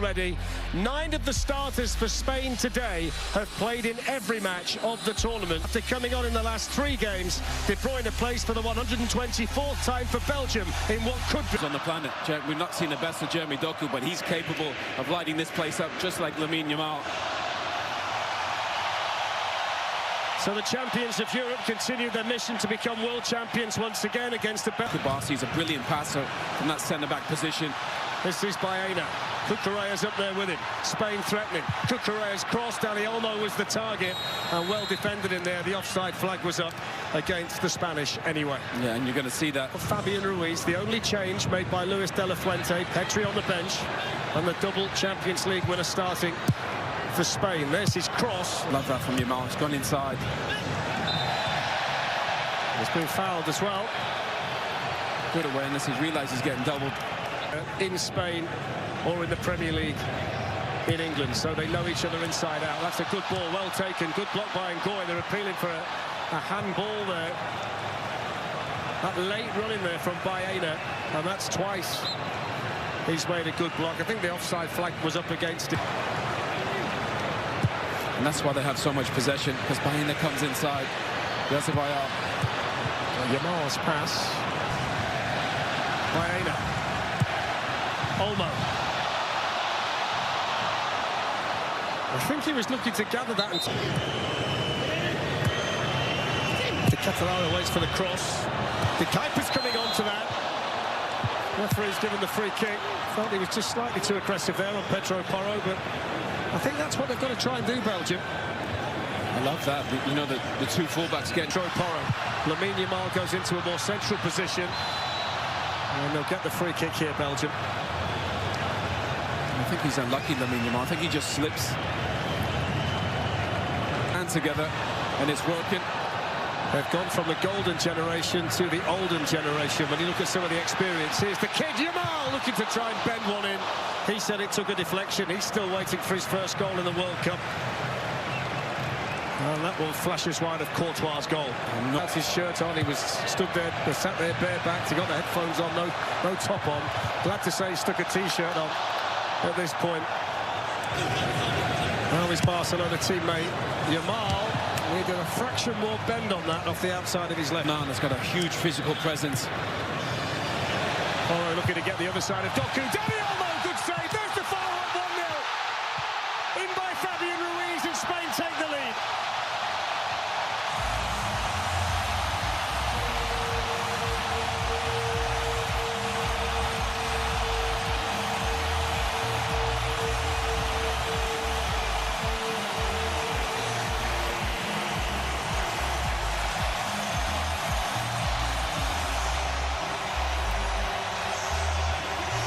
already. 9 of the starters for Spain today have played in every match of the tournament. After coming on in the last 3 games, De Bruyne plays for the 124th time for Belgium in what could be on the planet. We've not seen the best of Jeremy Doku, but he's capable of lighting this place up just like Lamine Yamal. So the champions of Europe continue their mission to become world champions once again against the Kubasi is a brilliant passer from that centre-back position. This is Baena. Cucurella's up there with him. Spain threatening. Cucurella's cross. Dani Olmo was the target and well defended in there. The offside flag was up against the Spanish anyway. Yeah, and you're going to see that. Fabian Ruiz, the only change made by Luis de la Fuente. Petri on the bench and the double Champions League winner starting for Spain. There's his cross. Love that from Yamal. It's gone inside. He's been fouled as well. Good awareness. He's realised he's getting doubled. In Spain or in the Premier League in England, so they know each other inside out. That's a good ball, well taken, good block by Ngoy. They're appealing for a handball there. That late run in there from Baena, and that's twice he's made a good block. I think the offside flag was up against it. And that's why they have so much possession, because Baena comes inside. That's a Bayar. Yamal's pass. Baena. Olmo. I think he was looking to gather that. De Catalano waits for the cross. De Kuiper's coming on to that. Referee's given the free kick. Felt he was just slightly too aggressive there on Pedro Porro, but I think that's what they've got to try and do, Belgium. I love that. You know, the 2 fullbacks get. Pedro Porro. Lamine Yamal goes into a more central position. And they'll get the free kick here, Belgium. I think he's unlucky, Lamine Yamal. I think he just slips. And together, and it's working. They've gone from the golden generation to the olden generation. When you look at some of the experience, here's the kid Yamal looking to try and bend one in. He said it took a deflection. He's still waiting for his first goal in the World Cup. And that one flashes wide of Courtois' goal. That's his shirt on. He was stood there, sat there barebacked. He got the headphones on, no top on. Glad to say he stuck a T-shirt on at this point. Now his Barcelona teammate Yamal needed a fraction more bend on that off the outside of his left. No, that's got a huge physical presence. Porro looking to get the other side of Doku. Dani Olmo, good save. There's the follow-up 1-0. In by Fabian Ruiz, and Spain take the lead.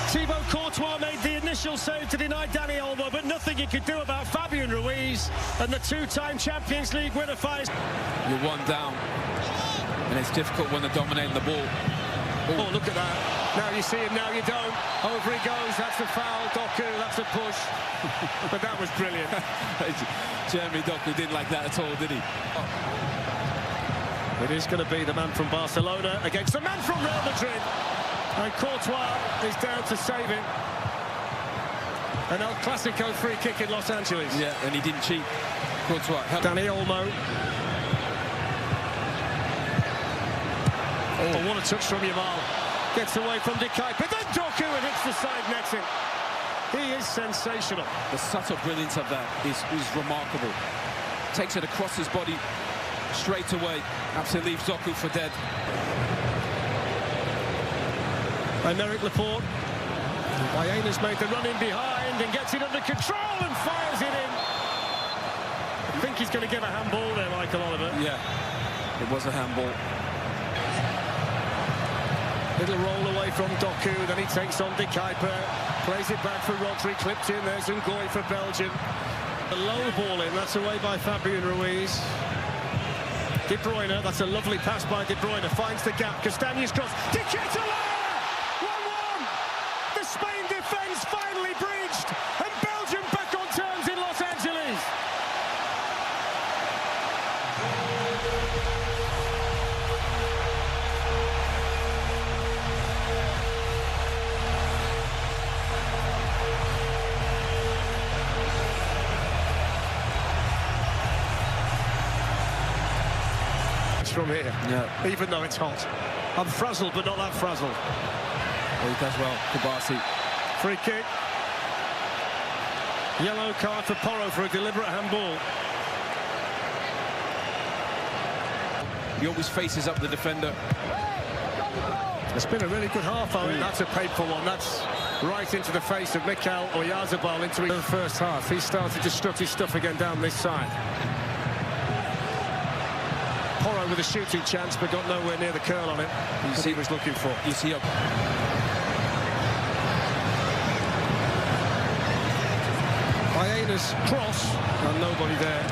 Thibaut Courtois made the initial save to deny Dani Olmo, but nothing you could do about Fabian Ruiz, and the 2-time Champions League winner fires. You're 1 down, and it's difficult when they're dominating the ball. Oh, look at that. Now you see him, now you don't. Over he goes, that's a foul. Doku, that's a push. But that was brilliant. Jeremy Doku didn't like that at all, did he? It is going to be the man from Barcelona against the man from Real Madrid. And Courtois is down to save it. An El Clasico free kick in Los Angeles. Yeah, and he didn't cheat. Courtois. Dani Olmo. Oh, what a touch from Yamal. Gets away from De Kuiper. Then Doku and hits the side netting. He is sensational. The subtle brilliance of that is remarkable. Takes it across his body straight away. Absolutely leaves Doku for dead. Aymeric Laporte. Baena's made the run in behind and gets it under control and fires it in. I think he's going to give a handball there, Michael Oliver. Yeah, it was a handball. Little roll away from Doku, then he takes on De Kuiper, plays it back for Rodri, clipped in. There's Ngoy for Belgium. A low ball in, that's away by Fabian Ruiz. De Bruyne, that's a lovely pass by De Bruyne, finds the gap. Castagne's cross. De Ketelaere! 1-1! The Spain defence finally breached, and Belgium back on terms in Los Angeles. match from here. Yeah. Even though it's hot. I'm frazzled, but not that frazzled. Oh, he does well, Kubasi. Free kick. Yellow card for Porro for a deliberate handball. He always faces up the defender. It's been a really good half, Owen. That's a paid-for one. That's right into the face of Mikel Oyarzabal into the first half. He started to strut his stuff again down this side. Porro with a shooting chance, but got nowhere near the curl on it. You see, he was looking for. You see up. Hyena's cross, and nobody there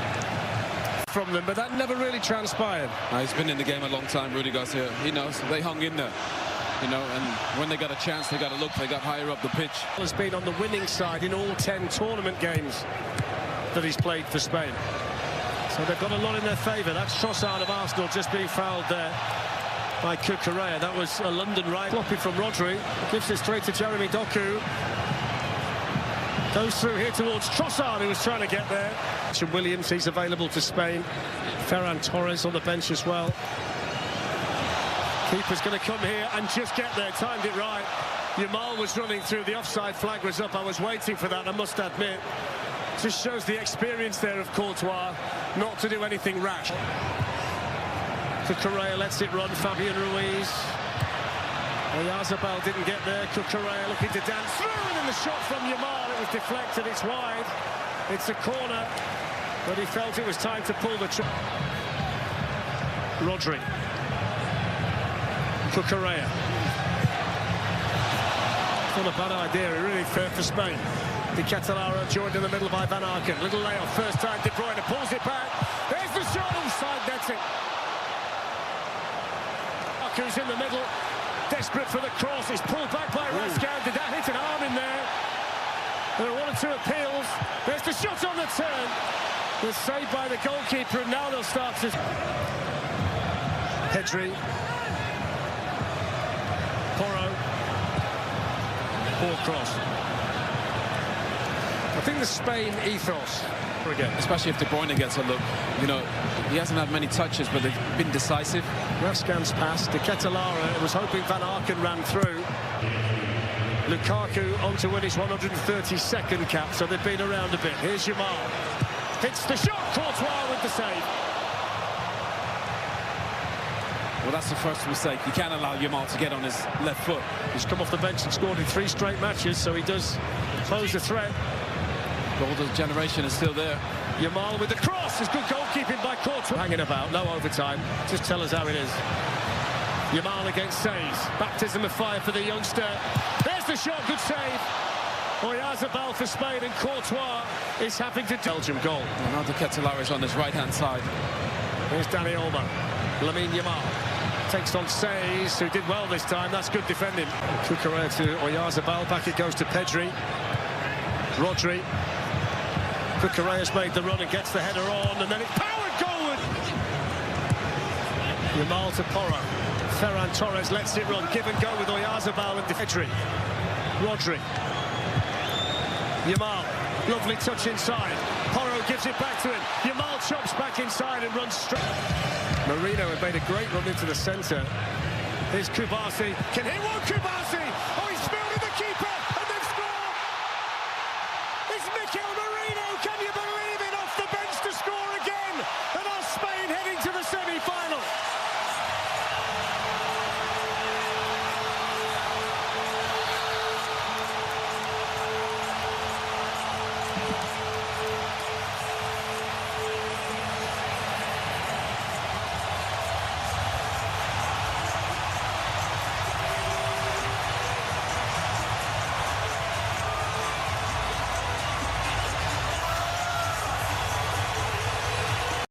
from them, but that never really transpired. He's been in the game a long time, Rudy Garcia. He knows they hung in there, you know, and when they got a chance, they got to look. They got higher up the pitch. Has been on the winning side in all 10 tournament games that he's played for Spain. So they've got a lot in their favour. That's Trossard of Arsenal just being fouled there by Cucurella. That was a London right. Floppy from Rodri. Gives it straight to Jeremy Doku. Goes through here towards Trossard, who was trying to get there. Williams, he's available to Spain. Ferran Torres on the bench as well. Keeper's going to come here and just get there. Timed it right. Yamal was running through. The offside flag was up. I was waiting for that, I must admit. Just shows the experience there of Courtois not to do anything rash. Cucurella lets it run. Fabian Ruiz. Oyarzabal didn't get there. Cucurella looking to dance through, and then the shot from Yamal. It was deflected. It's wide. It's a corner, but he felt it was time to pull the trigger. Rodri. Cucurella. It's not a bad idea, really, for Spain. De Ketelaere joined in the middle by Van Aken. Little layoff, first time De Bruyne pulls it back. There's the shot, inside netting. Aku's in the middle, desperate for the cross. It's pulled back by Rascal. Did that hit an arm in there? There are one or two appeals. There's the shot on the turn. The save by the goalkeeper, and now they'll start to... Pedri. Porro. Poor cross. I think the Spain ethos, again, especially if De Bruyne gets a look, you know, he hasn't had many touches, but they've been decisive. Rascan's pass, De Ketelaere was hoping Van Aken ran through. Lukaku on to win his 132nd cap, so they've been around a bit. Here's Yamal. Hits the shot, Courtois with the save. Well, that's the first mistake. You can't allow Yamal to get on his left foot. He's come off the bench and scored in 3 straight matches, so he does pose a threat. Golden generation is still there. Yamal with the cross. It's good goalkeeping by Courtois. Hanging about, no overtime. Just tell us how it is. Yamal against saves. Baptism of fire for the youngster. There's the shot, good save. Oyarzabal for Spain, and Courtois is having to... Belgium goal. Well, now De Ketelaere is on his right-hand side. Here's Dani Olmo. Lamine Yamal takes on Says, who did well this time. That's good defending. Cucurella to Oyarzabal. Back it goes to Pedri. Rodri. Cucurella's made the run and gets the header on, and then it's powered goalward. Yamal to Porro. Ferran Torres lets it run. Give and go with Oyarzabal and Pedri. Rodri. Yamal. Lovely touch inside. Porro gives it back to him. Yamal chops back inside and runs straight. Marino had made a great run into the centre. Here's Kubasi. Can hit one, Kubasi! Oh, he's filled in the